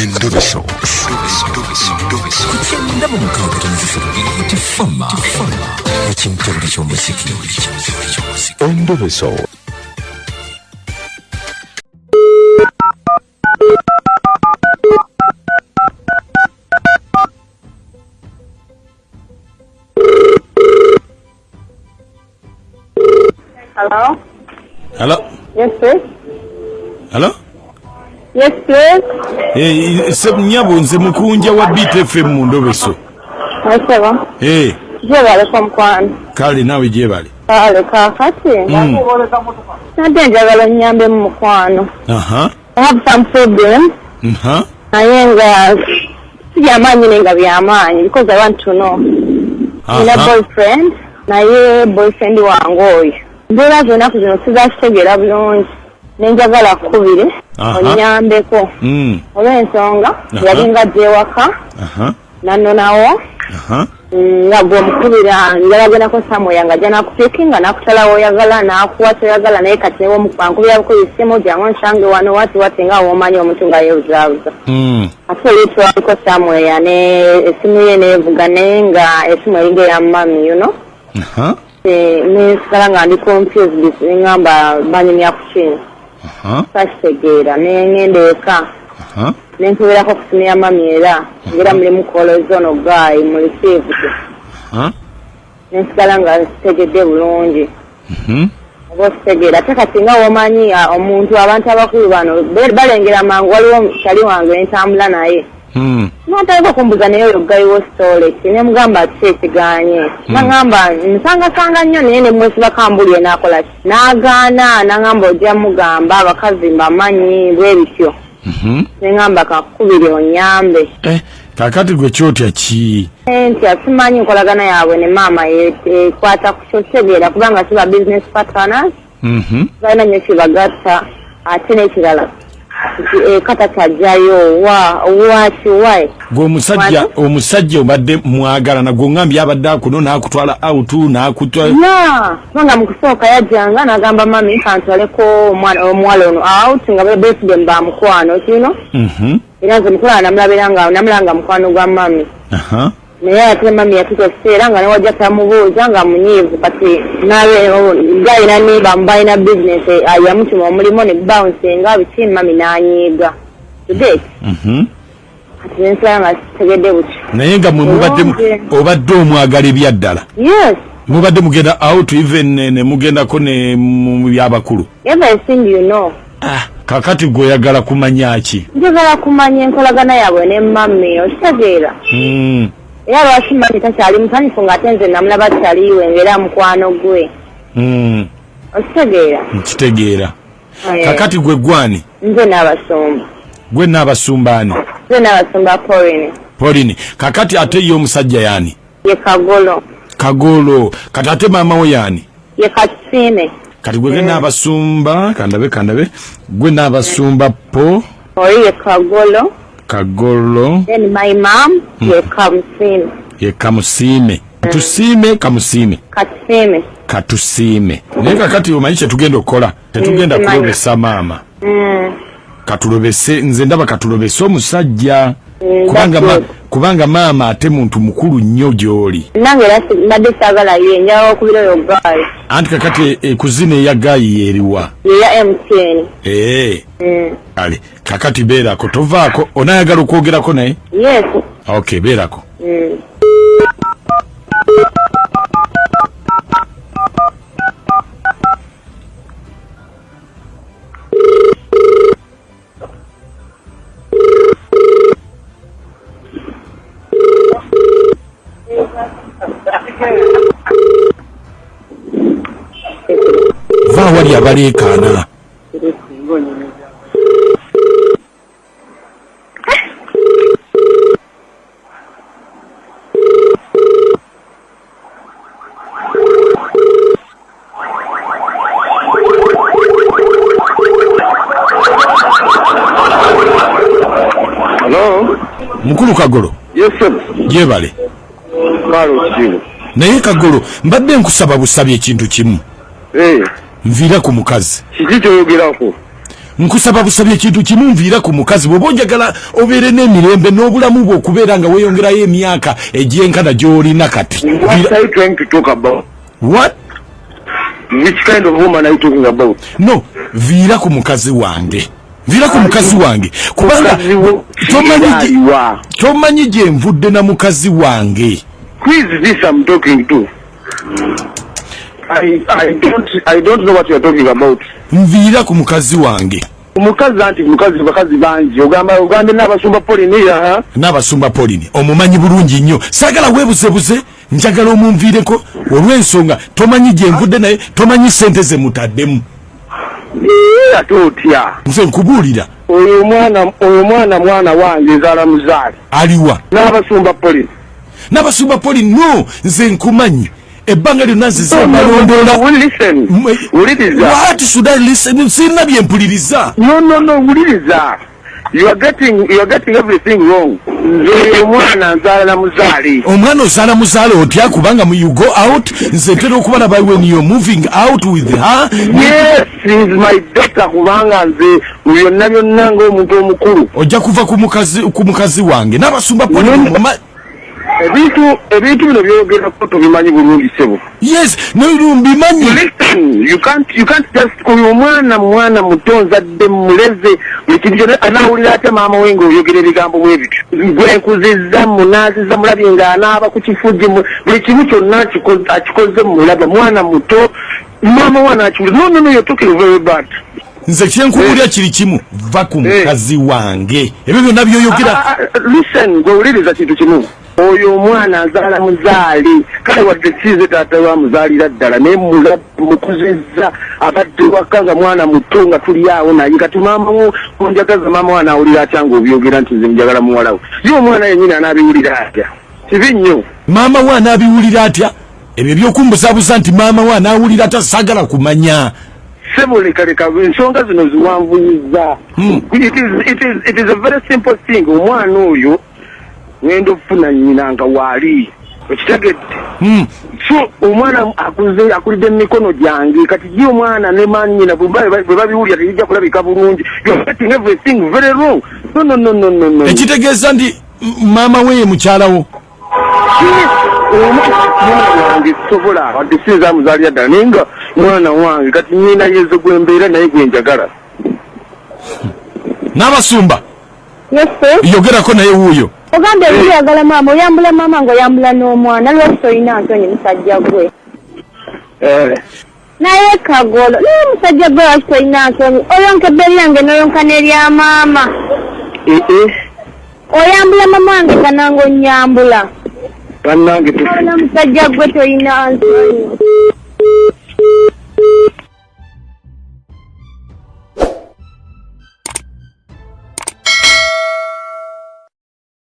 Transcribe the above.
Endobeso. Kutenda mu mukaaga tonzisiro tifama. Ekintu ky'omuziki. Endobeso. Hello? Hello? Yes, please. Hello? Yes, please. Nyabo nze mukunja wa BTFM mu Ndobeso. Nasema. Jebale kwa mkwano. Kale nawe jebale. Kale kakati. Nade njagala nyambe mu mkwano. I have some problems. Nayenga sijamanyi nenga byamanyi because I want to know. Nina boyfriend naye boyfriend wange oyo. Ndera zona kuzino sizakitegera bulungi. Nenjagala kubire onyambeko olw'ensonga yalinga gyewaka nanno nawo nga gwe omukubira njalagenako samuya nga ajja nakupikinga nakutalawo oyagala nakuwa toyagala naye kati newe omukubira bukuyisimu jangu nshange wano wati nga womanyi omuntu nga yeebuzaabuza ate olitwaliko samuya ne esimu ye neevuga naye nga esimu eringa eya mami you know nesigala nga ndi confused ngamba banyumya ku kino Fastegera nengende eka nenkubirako kutumia mami era ngira mulimu kolozo no guy mu receive nensigala nga sitegedde bulungi obosigera tekatinga womanyi omuntu abantu abakulu bano balengera mangu waliwo kyali wange entambula naye n'ataliko kumbuza naye oyo guy wo story nemugamba kikiganye nagamba nsanga nnyo naye nemwesiba kambulye nakola n'agaana nagamba ojja mugamba abakazi mbamanyi bwebityo nengamba kakubiri onyambe kakati gwe kyotya ki nti asimanyi nkolagana yaabwe ne maama ekwata ku kyotegeera kubanga kiba business partners balina nnyo kibagatta ate n'ekirala kata tajjayo why gwe omusajja obadde mwagala nagwe ngambye abadde akuno n'akutwala out n'akutwala kubanga mu kusooka yajjanga n'agamba mami kantwaleko omuwala ono out nga birthday mba mukwano kino era nze mukulala namulanga mukwano gwa mami naye ate mami yatuka ekiseera nga newajja tamubuuza nga munyiivu kati gayina niba mubalina business yamutuma omulimu ne bouncinga biki mami n'anyiiga today kati nensala nga kitegedde buti naye nga mwe obadde omwagala ebyaddala yes mubadde mugenda out even ne mugendako ne mu byabakulu everything you know kakati gwe oyagala kumanya ki njagala kumanya enkolagana yaabwe ne mami okitegeera era lwaki mami takyali musanyufu ng'ate nze namulaba kyaliiwe ng'era mukwano gwe okitegeera nkitegeera kakati gwe gwani nze n'abasumba gwe n'abasumba ani nze n'abasumba Pauline kakati ate ye omusajja yani ye Kagolo kati ate maama we yani ye Katusime kati gwe n'abasumba kandabe gwe n'abasumba ye Kagolo then my mom ye Kamusime Katusime naye kakati omanyi kye tugenda okukola tetugenda kulobesa maama katulobese nze ndaba katulobese omusajja kubanga maama ate muntu mukulu nnyo gy'oli nange badde saagala ye njawo okubira oyo gayi anti kakati ekuzina eya gayi yeeriwa eya MTN ale kakati beerako tovaako onaayagala okwogerako naye yes okay beerako va wali abaleekaana mukulu Kagolo yes sir jebale naye Kagolo mbadde nkusaba busabye ekintu kimu nviira ku mukazi kiki kyoyogerako nkusaba busabye ekintu kimumviira ku mukazi bwe bojagala obeere n'emirembe n'obulamu bwe okubeera nga weeyongerayo emyaka egyenkana gy'olina kati. What are you trying to talk about? What? Which kind of woman are you talking about? No, viira ku mukazi wange. Viira ku mukazi wange. Kubanga tomanyi gye nvudde na mukazi wange. Who is this I'm talking to? I don't know what you are talking about. Nviira ku mukazi wange. Mukazi anti mukazi bakazi bangi ogamba n'abasumba Pauline ha? N'abasumba Pauline omumanyi bulungi nnyo. Sagala weebuzebuze njagala omumviireko olw'ensonga tomanyi gye nvudde naye tomanyi ssente ze mutaddemu. Atotya. Nze nkubuulira. Oyo mwana wange nzaala muzaali. Aliwa. N'abasumba Pauline. N'abasumba Pauline no nze nkumanyi. Ebbanga lyonna nzize balondola. Listen. Uliriza. What should I listen? Sina byempuliriza. No, uliriza. You are getting everything wrong. Nze mwana nzaala muzaali. Omwana ozaala muzaale otya kubanga you go out nze ntera okubala by when you're moving out with her. Yes, she's my daughter kubanga nze byonna ng'omuntu omukulu. Ojja kuva ku mukazi wange n'abasumba Pauline. Ebintu bino byogerako tobimanyi bulungi sebo. Yes, no mbimanyi. Listen, you can't just uyu mwana muto nzadde muleze buli kintu kyonna anaawulira ate maama we ng'oyogera ebigambo bwe bityo. Gwe nkuzizza munaazizza mulabye ng'anaaba ku kifugi buli kimu kyonna akikoze mulaba mwana muto maama we anakiwulira. No, you're talking very bad. Nze kyenkubuulira kiri kimu va ku mukazi wange. Ebyo byonna byoyogera. Listen, gwe wuliriza kintu kimu. Oyo mwana azaala muzaali kale wadde kize taata wa muzaalira ddala naye mukuzizza abadde waka nga mwana muto nga tuli awo naye kati maama onjagaza maama we anaawulira atya ng'obyogera nti nze njagala muwala we ye omwana yennyini anaabiwulira atya kibi nnyo. Maama we anaabiwulira atya? Ebyo ebyokumbuzaabuza nti maama we anaawulira atya saagala kumanya. Sebo leka ensonga zino ziwanvuyizza. It is a very simple thing. Omwana oyo ngendo ofuna nnyina nga waali okitegedde. So omwana akulidde emikono gyange kati ye omwana ne mannyina bwe babiwulira teyijja kulabika bulungi. You're getting everything very wrong. No. Ekitegeeza ndi maama we ye mukyalawo. Mwana wange sobola wadde sinza muzaalira ddala naye nga mwana wange kati nnyina yezo gwe mbeera naye gwe njagala. N'abasumba. Yes, sir. Yogerako naye wuuyo. Ogambye oyagala maama oyambula maama ng'oyambula n'omwana lwaki toyina nsonyi musajja gwe. Naye kagolo naye musajja gwe lwaki toyina nsonyi oyonka ebberi yange n'oyonka n'erya maama. Oyambula maama wange kananga onnyambula. Bannange musajja gwe toyina nsonyi.